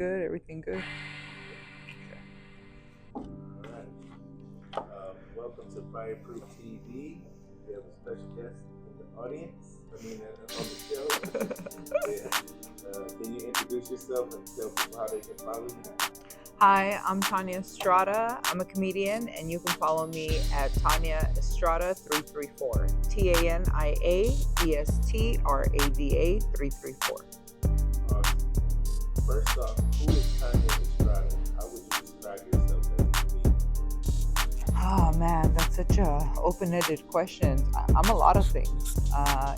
good? Everything good? All right. Welcome to Fireproof TV. We have a special guest in the audience. On the show. Can you introduce yourself and tell people how they can follow you? Hi, I'm Tania Estrada. I'm a comedian, and you can follow me at Tania Estrada 334. TaniaEstrada 334. Awesome. First off, who is Tania Estrada? How would you describe yourself as a comedian? Oh man, that's such a open-ended question. I'm a lot of things,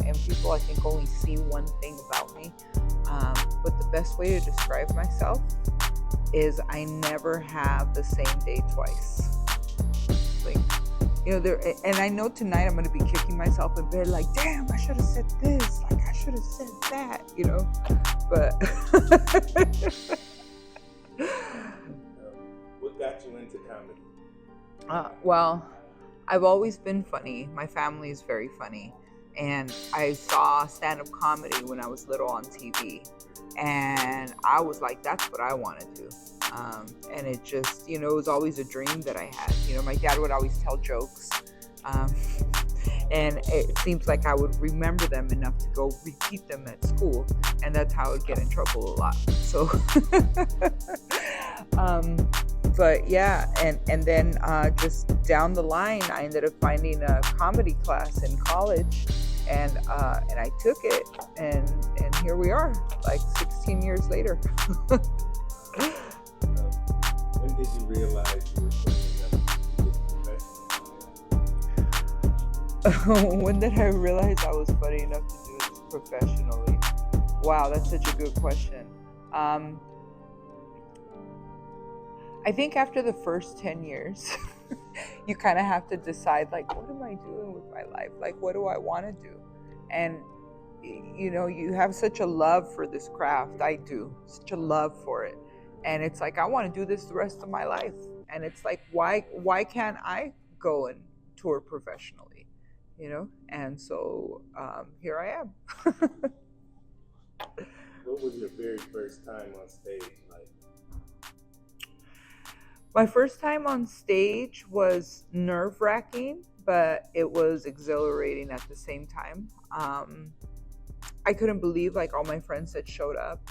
and people I think only see one thing about me. But the best way to describe myself is I never have the same day twice. Like, and I know tonight I'm going to be kicking myself in bed like, damn, I should have said this. Like, I should have said that, but. What got you into comedy? Well, I've always been funny. My family is very funny. And I saw stand-up comedy when I was little on TV. And I was like, that's what I want to do. And it just, it was always a dream that I had. My dad would always tell jokes. And it seems like I would remember them enough to go repeat them at school. And that's how I would get in trouble a lot. So, but yeah, and then just down the line, I ended up finding a comedy class in college. And I took it, and here we are, like 16 years later. When did you realize you were funny enough to get professional? When did I realize I was funny enough to do this professionally? Wow, that's such a good question. I think after the first 10 years, you kind of have to decide, like, what am I doing with my life? Like, what do I want to do? And, you have such a love for this craft. I do. Such a love for it. And it's like, I want to do this the rest of my life. And it's like, why can't I go and tour professionally? And so here I am. What was your very first time on stage like? My first time on stage was nerve-wracking, but it was exhilarating at the same time. I couldn't believe all my friends that showed up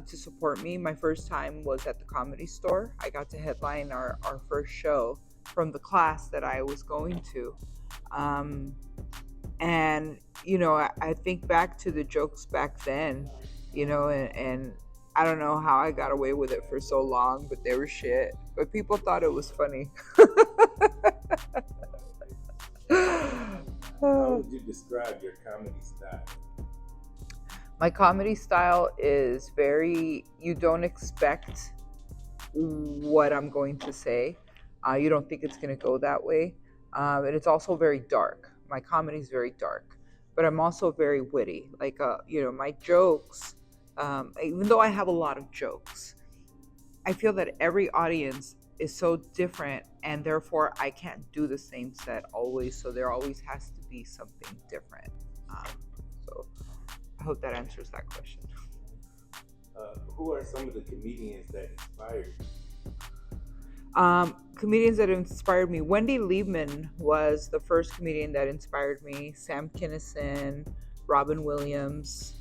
to support me. My first time was at the Comedy Store. I got to headline our first show from the class that I was going to. And, I think back to the jokes back then, and I don't know how I got away with it for so long, but they were shit. But people thought it was funny. How would you describe your comedy style? My comedy style is you don't expect what I'm going to say. You don't think it's going to go that way. And it's also very dark. My comedy is very dark, but I'm also very witty. My jokes, even though I have a lot of jokes, I feel that every audience is so different, and therefore I can't do the same set always. So there always has to be something different. So I hope that answers that question. Who are some of the comedians that inspired you? Comedians that inspired me. Wendy Liebman was the first comedian that inspired me. Sam Kinison, Robin Williams.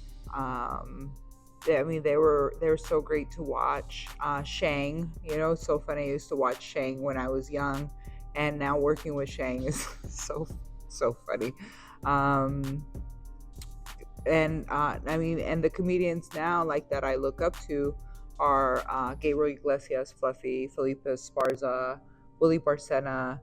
They were so great to watch. Shang, so funny. I used to watch Shang when I was young, and now working with Shang is so funny. And the comedians now that I look up to are Gabriel Iglesias, Fluffy, Felipe Esparza, Willie Barcena.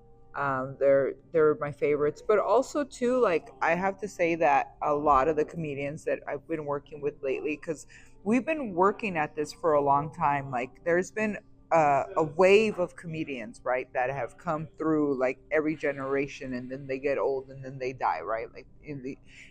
They're my favorites, but also too, I have to say that a lot of the comedians that I've been working with lately, because we've been working at this for a long time. There's been a wave of comedians, right, that have come through every generation, and then they get old and then they die, right?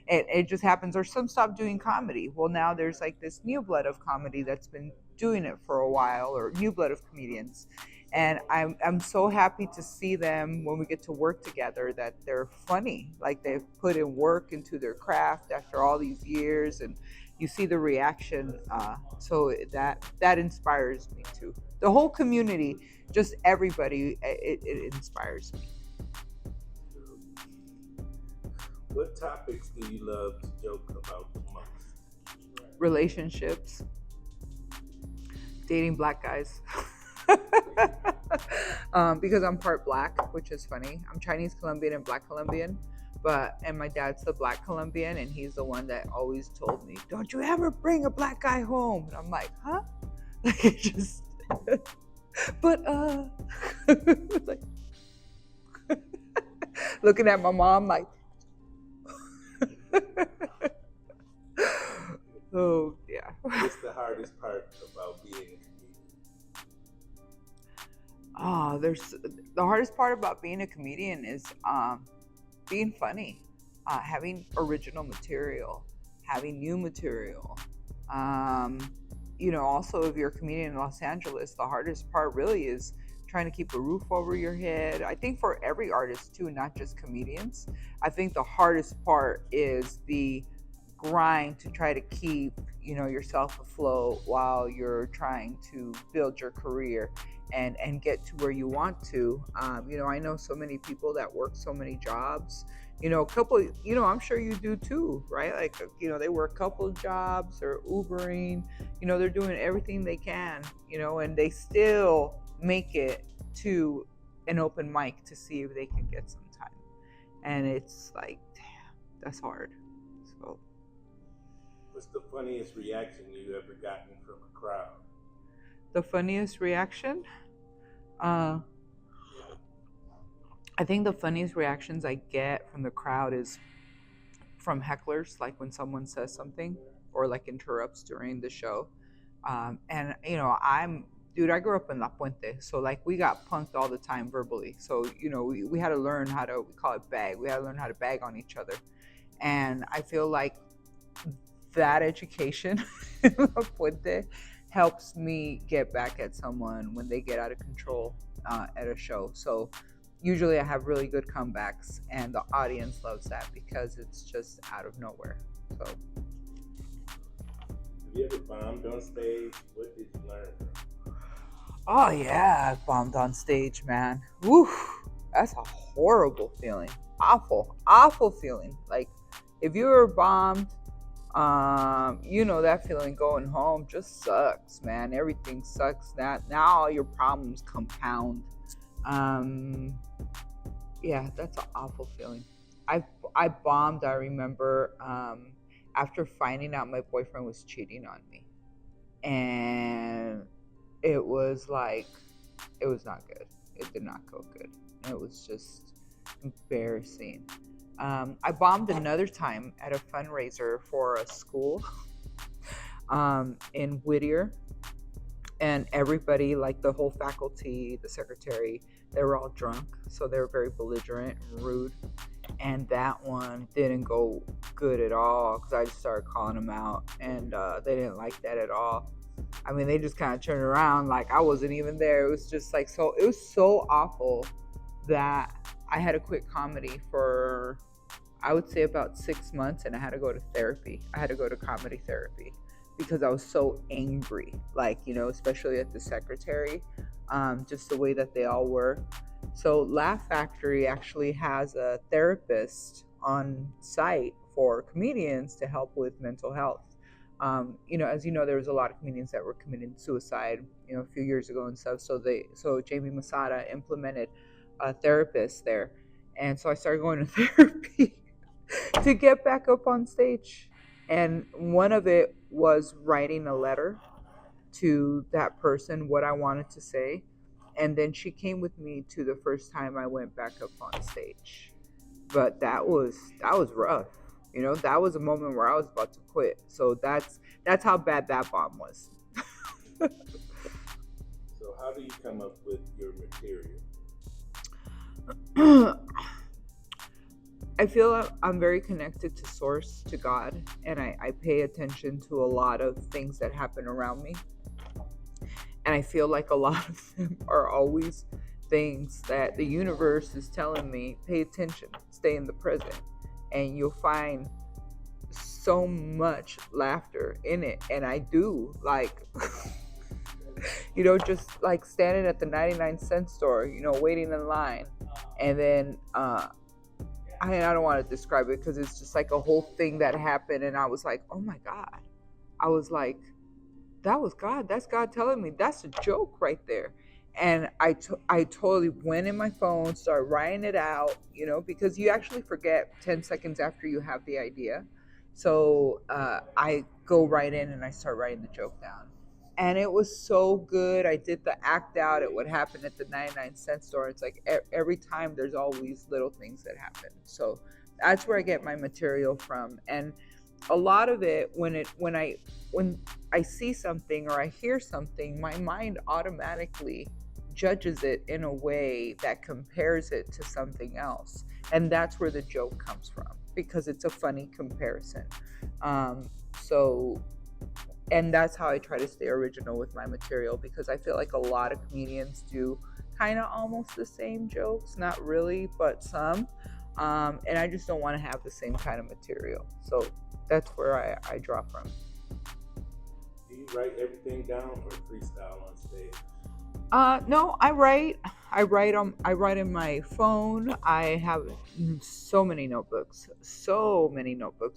It just happens, or some stop doing comedy. Well, now there's this new blood of comedy that's been doing it for a while, or new blood of comedians. And I'm so happy to see them when we get to work together, that they're funny. They've put in work into their craft after all these years, and you see the reaction. So that inspires me too. The whole community, just everybody, it inspires me. What topics do you love to joke about the most? Relationships, dating black guys. Because I'm part black, which is funny. I'm Chinese Colombian and black Colombian, and my dad's the black Colombian, and he's the one that always told me, "Don't you ever bring a black guy home." And I'm like, "Huh?" Like it just, but like, looking at my mom like, oh yeah. What's the hardest part about being a comedian? There's the hardest part about being a comedian is being funny, having original material, having new material. Also, if you're a comedian in Los Angeles, the hardest part really is trying to keep a roof over your head. I think for every artist too, not just comedians. I think the hardest part is the grind to try to keep yourself afloat while you're trying to build your career and get to where you want to. I know so many people that work so many jobs. A couple, I'm sure you do too, right? Like, they work a couple jobs or Ubering, they're doing everything they can, and they still make it to an open mic to see if they can get some time. And it's like, damn, that's hard. So, what's the funniest reaction you ever gotten from a crowd? The funniest reaction? I think the funniest reactions I get from the crowd is from hecklers, like when someone says something or like interrupts during the show. I grew up in La Puente, so like we got punked all the time verbally. So, we had to learn we call it bag. We had to learn how to bag on each other. And I feel like that education in La Puente helps me get back at someone when they get out of control at a show. So usually I have really good comebacks, and the audience loves that because it's just out of nowhere. So, have you ever bombed on stage? What did you learn? Oh yeah, I bombed on stage, man. Woo, that's a horrible feeling. Awful feeling. Like if you were bombed, that feeling going home just sucks, man. Everything sucks. Now all your problems compound. Yeah, that's an awful feeling. I bombed, I remember, after finding out my boyfriend was cheating on me. And it was not good. It did not go good. It was just embarrassing. I bombed another time at a fundraiser for a school in Whittier, and everybody, like the whole faculty, the secretary, they were all drunk, so they were very belligerent and rude. And that one didn't go good at all because I just started calling them out, and they didn't like that at all. I mean, they just kind of turned around like I wasn't even there. It was just like it was so awful that I had to quit comedy for, I would say, about 6 months, and I had to go to therapy. I had to go to comedy therapy because I was so angry, especially at the secretary, just the way that they all were. So Laugh Factory actually has a therapist on site for comedians to help with mental health. As you know, there was a lot of comedians that were committing suicide, a few years ago and stuff. So Jamie Masada implemented a therapist there. And so I started going to therapy to get back up on stage. And one of it was writing a letter to that person, what I wanted to say. And then she came with me to the first time I went back up on stage. But that was rough. That was a moment where I was about to quit. So that's how bad that bomb was. So how do you come up with your material? I feel I'm very connected to source, to God, and I pay attention to a lot of things that happen around me. And I feel like a lot of them are always things that the universe is telling me, pay attention, stay in the present. And you'll find so much laughter in it. And I do, like, just like standing at the 99-cent store, waiting in line. And then I don't want to describe it because it's just like a whole thing that happened. And I was like, oh my God. I was like, that was God. That's God telling me that's a joke right there. And I totally went in my phone, started writing it out, because you actually forget 10 seconds after you have the idea. So I go right in and I start writing the joke down. And it was so good. I did the act out at what happened at the 99-cent store. It's like every time there's always little things that happen. So that's where I get my material from. And a lot of it, when I see something or I hear something, my mind automatically judges it in a way that compares it to something else. And that's where the joke comes from, because it's a funny comparison. And that's how I try to stay original with my material, because I feel like a lot of comedians do kind of almost the same jokes, not really, but some. And I just don't want to have the same kind of material. So that's where I draw from. Do you write everything down or freestyle on stage? No, I write. I write in my phone. I have so many notebooks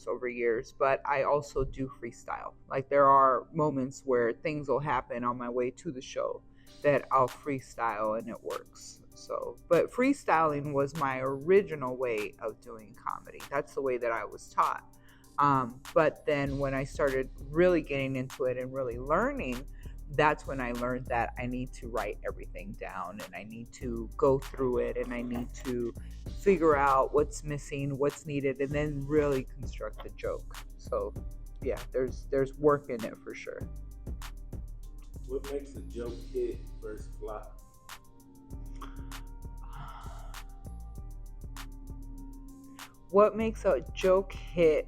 over years, but I also do freestyle. Like, there are moments where things will happen on my way to the show that I'll freestyle and it works. So, but freestyling was my original way of doing comedy. That's the way that I was taught. But then when I started really getting into it and really learning, that's when I learned that I need to write everything down, and I need to go through it, and I need to figure out what's missing, what's needed, and then really construct the joke. So yeah, there's work in it for sure. What makes a joke hit versus flop? What makes a joke hit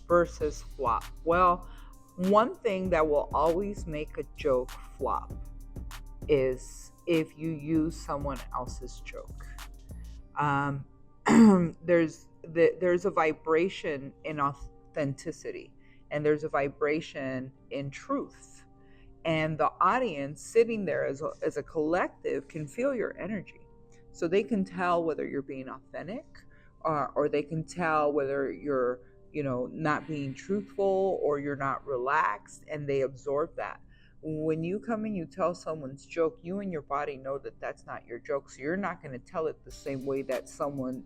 versus flop? Well, one thing that will always make a joke flop is if you use someone else's joke. There's a vibration in authenticity, and there's a vibration in truth. And the audience sitting there as a collective can feel your energy. So they can tell whether you're being authentic, or they can tell whether you're not being truthful or you're not relaxed, and they absorb that. When you come and you tell someone's joke, you and your body know that that's not your joke. So you're not going to tell it the same way that someone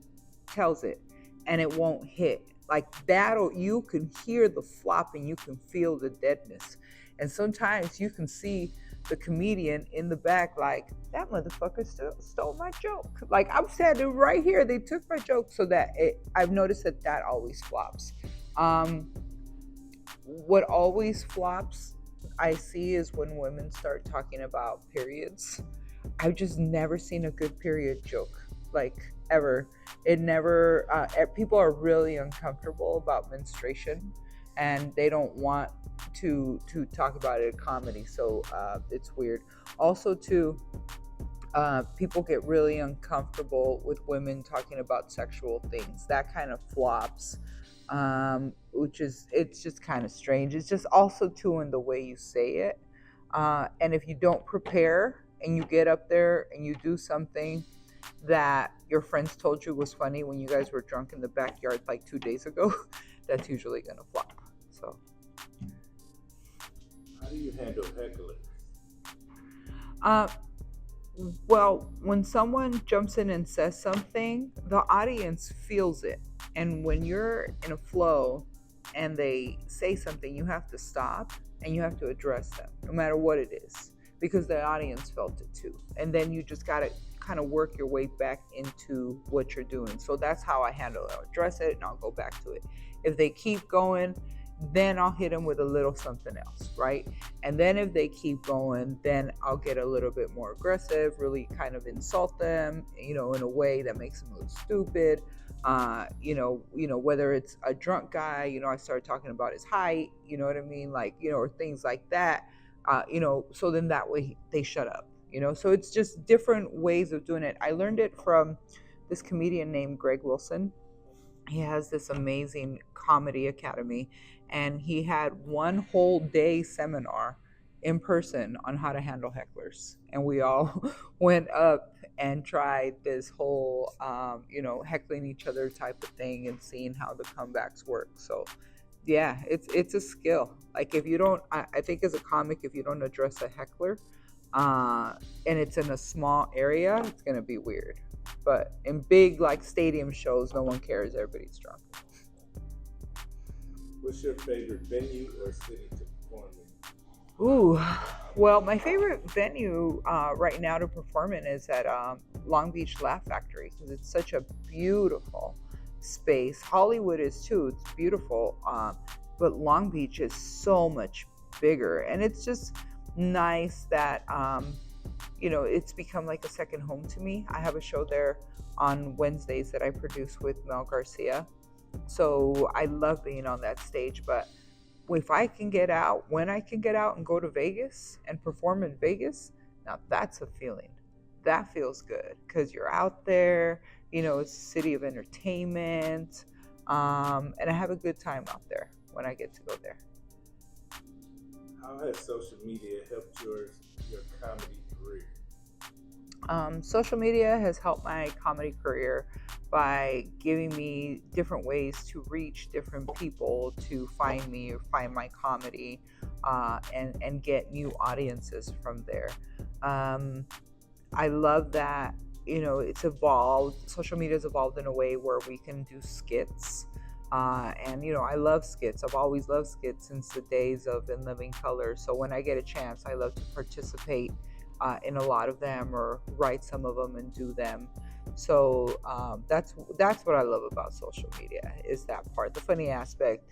tells it, and it won't hit. Like that, you can hear the flop and you can feel the deadness. And sometimes you can see the comedian in the back like, that motherfucker stole my joke. Like, I'm standing right here, they took my joke. So I've noticed that always flops. What always flops I see is when women start talking about periods. I've just never seen a good period joke, like, ever. It never, people are really uncomfortable about menstruation, and they don't want to talk about it in comedy. So it's weird. Also too, people get really uncomfortable with women talking about sexual things. That kind of flops, it's just kind of strange. It's just also too in the way you say it. And if you don't prepare and you get up there and you do something that your friends told you was funny when you guys were drunk in the backyard like 2 days ago, that's usually gonna flop. So how do you handle hecklers? Well, when someone jumps in and says something, the audience feels it. And when you're in a flow and they say something, you have to stop and you have to address them, no matter what it is, because the audience felt it too. And then you just got to kind of work your way back into what you're doing. So that's how I handle it. I'll address it and I'll go back to it. If they keep going, then I'll hit them with a little something else, right? And then if they keep going, then I'll get a little bit more aggressive, really kind of insult them, in a way that makes them look stupid. Whether it's a drunk guy, I started talking about his height, you know what I mean? Like, or things like that, so then that way they shut up, so it's just different ways of doing it. I learned it from this comedian named Greg Wilson. He has this amazing comedy academy, and he had one whole day seminar in person on how to handle hecklers, and we all went up and tried this whole heckling each other type of thing and seeing how the comebacks work. So yeah, it's a skill. Like if you don't, I think as a comic, if you don't address a heckler, uh, and it's in a small area, it's gonna be weird. But in big like stadium shows, no one cares. Everybody's drunk. What's your favorite venue or city to perform in? Ooh, well, my favorite venue right now to perform in is at Long Beach Laugh Factory because it's such a beautiful space. Hollywood is too; it's beautiful, but Long Beach is so much bigger, and it's just nice that it's become like a second home to me. I have a show there on Wednesdays that I produce with Mel Garcia, so I love being on that stage. But if I can get out, when I can get out and go to Vegas and perform in Vegas, now that's a feeling. That feels good because you're out there, it's a city of entertainment. And I have a good time out there when I get to go there. How has social media helped your comedy career? Social media has helped my comedy career by giving me different ways to reach different people to find me or find my comedy, and get new audiences from there. I love that, it's evolved. Social media has evolved in a way where we can do skits. And I love skits. I've always loved skits since the days of In Living Color. So when I get a chance, I love to participate in a lot of them or write some of them and do them. So that's what I love about social media, is that part, the funny aspect.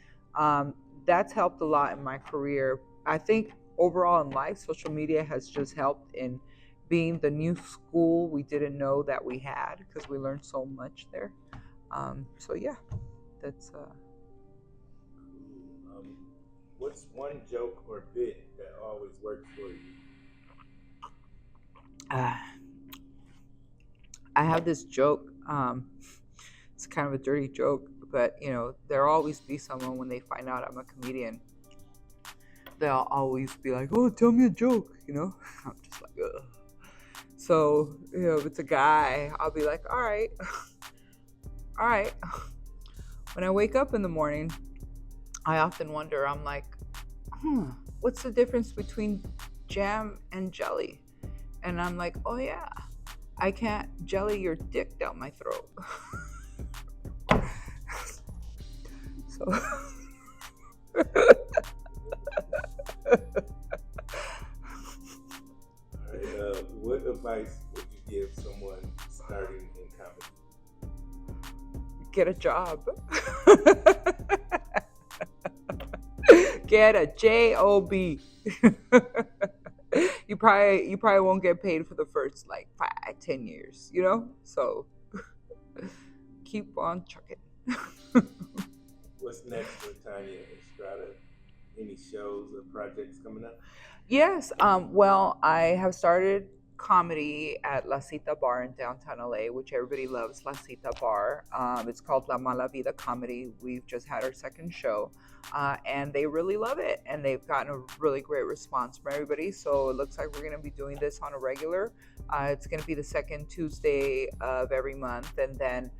That's helped a lot in my career. I think overall in life, social media has just helped in being the new school we didn't know that we had because we learned so much there. So yeah, that's. What's one joke or bit that always works for you? I have this joke. It's kind of a dirty joke, but there'll always be someone when they find out I'm a comedian. They'll always be like, "Oh, tell me a joke," I'm just like, ugh. So if it's a guy, I'll be like, "All right, all right." When I wake up in the morning, I often wonder. I'm like, what's the difference between jam and jelly? And I'm like, oh yeah, I can't jelly your dick down my throat. So. All right, what advice would you give someone starting in comedy? Get a job. Get a job. You probably won't get paid for the first like 5-10 years, so keep on trucking. What's next for Tania Estrada? Any shows or projects coming up? Yes, well, I have started comedy at La Cita Bar in downtown LA, which everybody loves. La Cita Bar. It's called La Mala Vida Comedy. We've just had our second show, and they really love it, and they've gotten a really great response from everybody. So it looks like we're going to be doing this on a regular. It's going to be the second Tuesday of every month, and then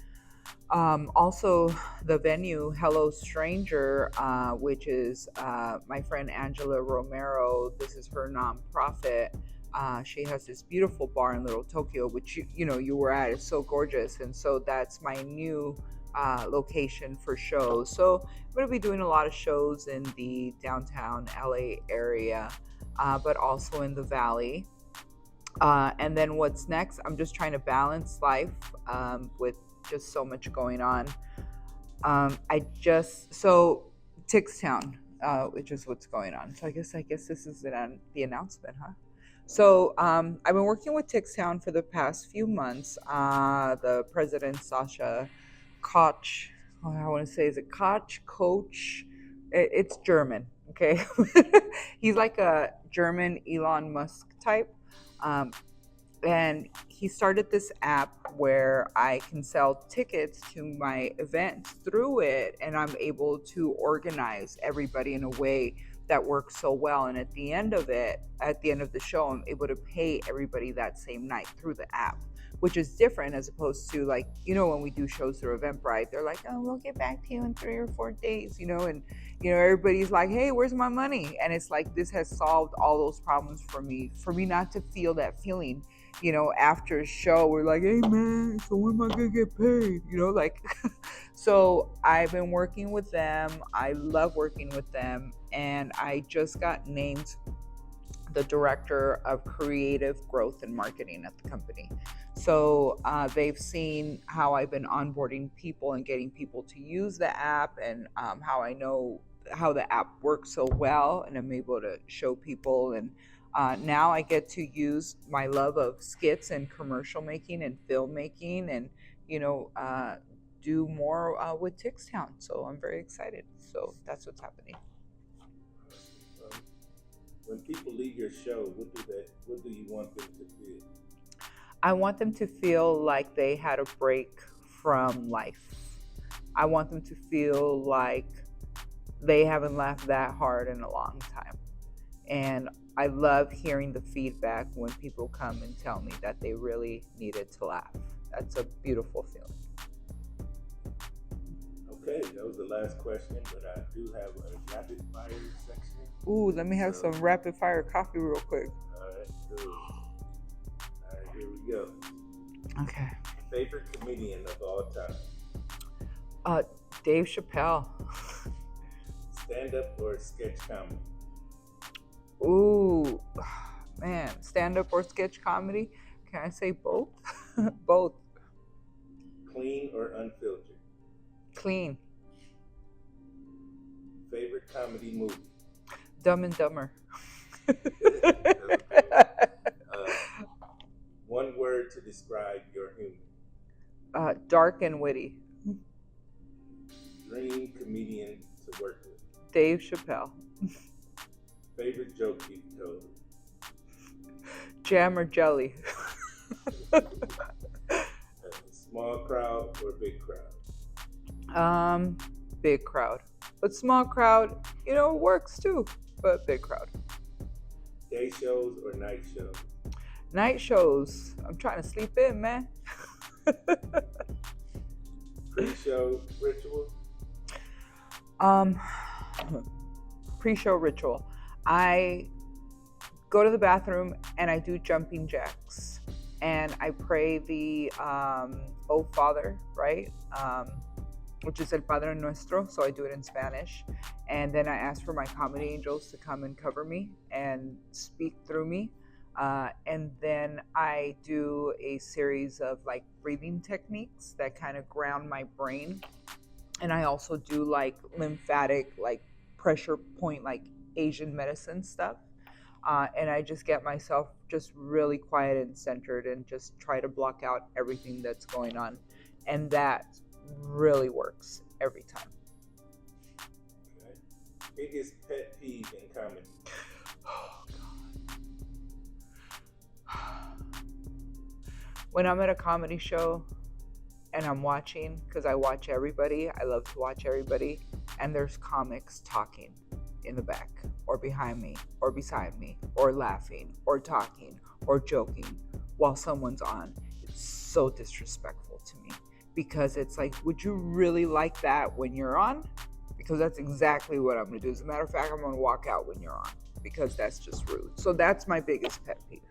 also the venue Hello Stranger, which is my friend Angela Romero. This is her nonprofit. She has this beautiful bar in Little Tokyo, which you were at. It's so gorgeous, and so that's my new location for shows. So I'm going to be doing a lot of shows in the downtown LA area, but also in the Valley. And then what's next? I'm just trying to balance life with just so much going on. So Tixtown, which is what's going on. So I guess this is the announcement, huh? So I've been working with Tixtown for the past few months. The president, Sasha Koch, I want to say, is it Koch? Coach? It's German, okay? He's like a German Elon Musk type. And he started this app where I can sell tickets to my events through it, and I'm able to organize everybody in a way that works so well. And at the end of the show, I'm able to pay everybody that same night through the app, which is different as opposed to, like, when we do shows through Eventbrite, they're like, oh, we'll get back to you in 3 or 4 days, and everybody's like, hey, where's my money? And it's like, this has solved all those problems for me not to feel that feeling, after a show. We're like, hey man, so when am I gonna get paid? Like, so I've been working with them. I love working with them. And I just got named the director of creative growth and marketing at the company. So they've seen how I've been onboarding people and getting people to use the app, and how I know how the app works so well, and I'm able to show people. And now I get to use my love of skits and commercial making and filmmaking, and do more with Tixtown. So I'm very excited. So that's what's happening. When people leave your show, what do you want them to feel? I want them to feel like they had a break from life. I want them to feel like they haven't laughed that hard in a long time. And I love hearing the feedback when people come and tell me that they really needed to laugh. That's a beautiful feeling. Okay, that was the last question, but I do have a rapid fire section. Ooh, let me have some rapid fire coffee real quick. All right, cool. All right, here we go. Okay. Favorite comedian of all time? Dave Chappelle. Stand-up or sketch comedy? Ooh, man, stand-up or sketch comedy? Can I say both? Both. Clean or unfiltered? Clean. Favorite comedy movie? Dumb and Dumber. One word to describe your humor? Dark and witty. Dream comedian to work with? Dave Chappelle. Favorite joke you've told? Jam or jelly? Small crowd or big crowd? Big crowd. But small crowd, works too. But big crowd. Day shows or night shows? Night shows. I'm trying to sleep in, man. Pre-show ritual? Pre-show ritual. I go to the bathroom and I do jumping jacks. And I pray the Oh Father, right? Which is El Padre Nuestro, so I do it in Spanish. And then I ask for my comedy angels to come and cover me and speak through me. And then I do a series of like breathing techniques that kind of ground my brain. And I also do like lymphatic, like pressure point, like Asian medicine stuff. And I just get myself just really quiet and centered and just try to block out everything that's going on. And that really works every time. Okay. Biggest pet peeve in comedy? Oh, God. When I'm at a comedy show and I'm watching, because I watch everybody, I love to watch everybody, and there's comics talking in the back or behind me or beside me or laughing or talking or joking while someone's on, it's so disrespectful to me. Because it's like, would you really like that when you're on? Because that's exactly what I'm going to do. As a matter of fact, I'm going to walk out when you're on, because that's just rude. So that's my biggest pet peeve.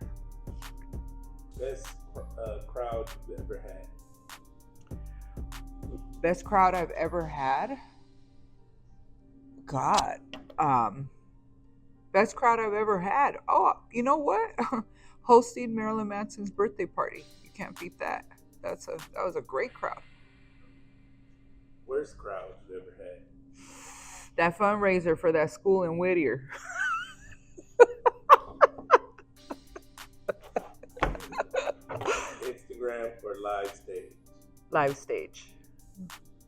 Best crowd you've ever had? Best crowd I've ever had? God. Best crowd I've ever had. Oh, you know what? Hosting Marilyn Manson's birthday party. You can't beat that. That was a great crowd. Worst crowd you ever had? That fundraiser for that school in Whittier. Instagram or live stage? Live stage.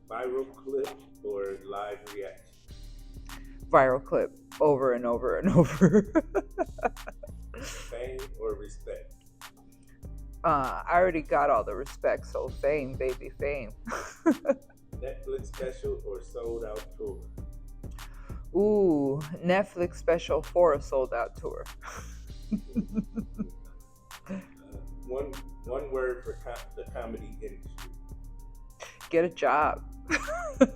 Viral clip or live reaction? Viral clip. Over and over and over. Fame or respect? I already got all the respect, so fame, baby, fame. Netflix special or sold out tour? Ooh, Netflix special for a sold out tour. One word for the comedy industry. Get a job.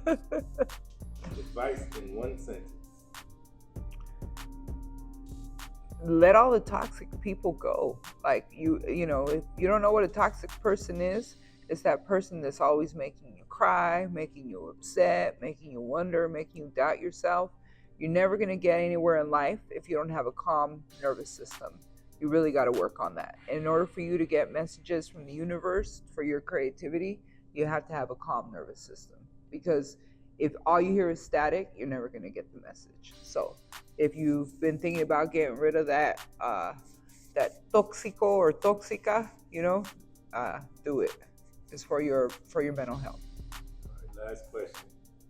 Advice in one sentence. Let all the toxic people go. Like you know, if you don't know what a toxic person is, it's that person that's always making you cry, making you upset, making you wonder, making you doubt yourself. You're never going to get anywhere in life if you don't have a calm nervous system. You really got to work on that. And in order for you to get messages from the universe for your creativity, you have to have a calm nervous system. Because if all you hear is static, you're never going to get the message. So if you've been thinking about getting rid of that tóxico or tóxica, do it. It's for your mental health. All right, last question.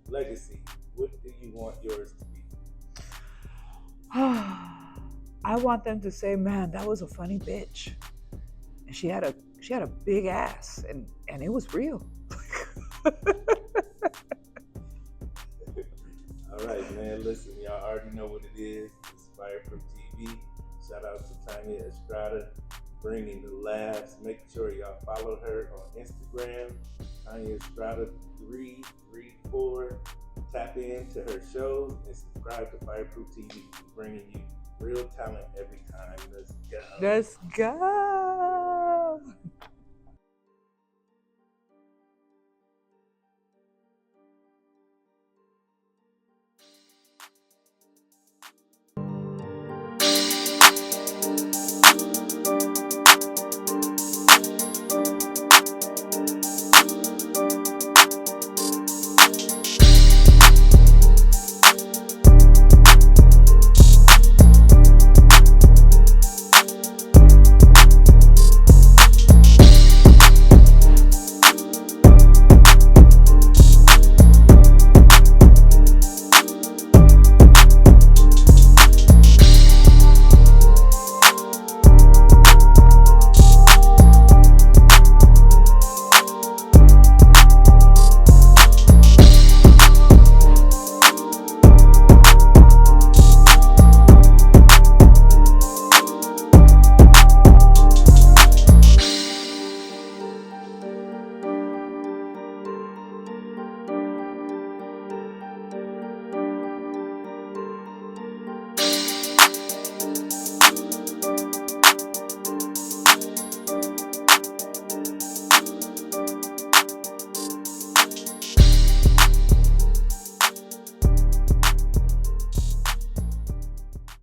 Legacy. What do you want yours to be? I want them to say, man, that was a funny bitch. And she had a big ass and it was real. All right, man. Listen, y'all already know what it is. It's Fireproof TV. Shout out to Tania Estrada, bringing the laughs. Make sure y'all follow her on Instagram, Tania Estrada 334. Tap into her shows and subscribe to Fireproof TV. Bringing you real talent every time. Let's go. Let's go.